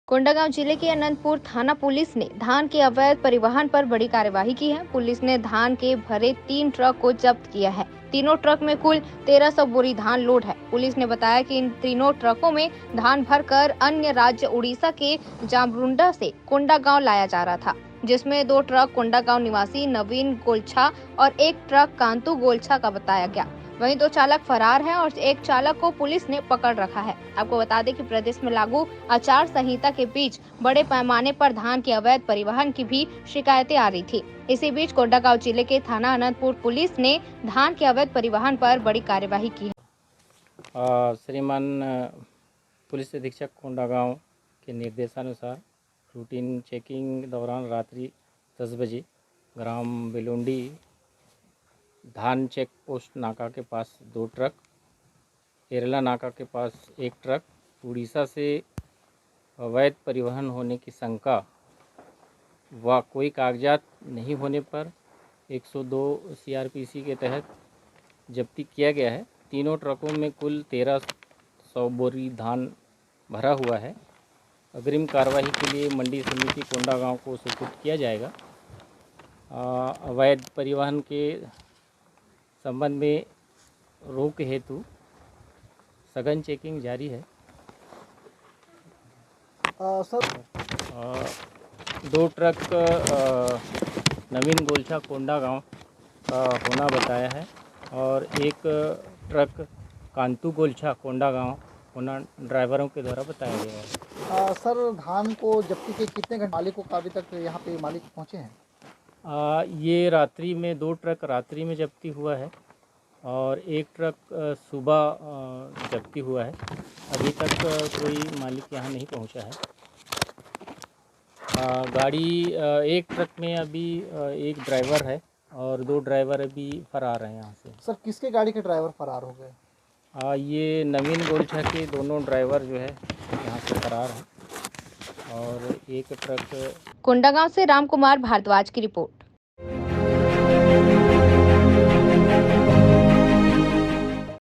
कोंडागांव जिले के अनंतपुर थाना पुलिस ने धान के अवैध परिवहन पर बड़ी कार्यवाही की है। पुलिस ने धान के भरे 3 ट्रक को जब्त किया है। तीनों ट्रक में कुल 1300 बोरी धान लोड है। पुलिस ने बताया कि इन तीनों ट्रकों में धान भरकर अन्य राज्य उड़ीसा के जामरुंडा से कोंडागांव लाया जा रहा था, जिसमें 2 ट्रक कोंडागांव निवासी नवीन गोलछा और 1 ट्रक कांतू गोलछा का बताया गया। वहीं 2 चालक फरार हैं और 1 चालक को पुलिस ने पकड़ रखा है। आपको बता दें कि प्रदेश में लागू आचार संहिता के बीच बड़े पैमाने पर धान के अवैध परिवहन की भी शिकायतें आ रही थी। इसी बीच कोंडागांव जिले के थाना अनंतपुर पुलिस ने धान के अवैध परिवहन पर बड़ी कार्यवाही की है। श्रीमान पुलिस अधीक्षक कोंडागांव के निर्देशानुसार रूटीन चेकिंग दौरान रात्रि 10 बजे ग्राम बेलुंडी धान चेक पोस्ट नाका के पास 2 ट्रक, केरला नाका के पास 1 ट्रक, उड़ीसा से अवैध परिवहन होने की शंका व कोई कागजात नहीं होने पर 102 CRPC के तहत जब्ती किया गया है। तीनों ट्रकों में कुल 1300 बोरी धान भरा हुआ है। अग्रिम कार्रवाई के लिए मंडी समिति कोंडागांव को सुपुर्द किया जाएगा। अवैध परिवहन के संबंध में रोक हेतु सघन चेकिंग जारी है। सर 2 ट्रक नवीन गोलछा कोंडागांव का होना बताया है और 1 ट्रक कांतू गोलछा कोंडागांव होना ड्राइवरों के द्वारा बताया गया है। सर धान को जब्ती के कितने घंटे मालिकों का अभी तक यहाँ पे मालिक पहुँचे हैं? ये रात्रि में 2 ट्रक रात्रि में जब्ती हुआ है और 1 ट्रक सुबह जब्ती हुआ है। अभी तक कोई मालिक यहाँ नहीं पहुँचा है। गाड़ी 1 ट्रक में अभी 1 ड्राइवर है और 2 ड्राइवर अभी फरार हैं यहाँ से। सर किसके गाड़ी के ड्राइवर फरार हो गए? ये नवीन गोलछा के दोनों ड्राइवर जो है यहाँ से फरार हैं और 1 ट्रक। कोंडागांव से राम कुमार भारद्वाज की रिपोर्ट।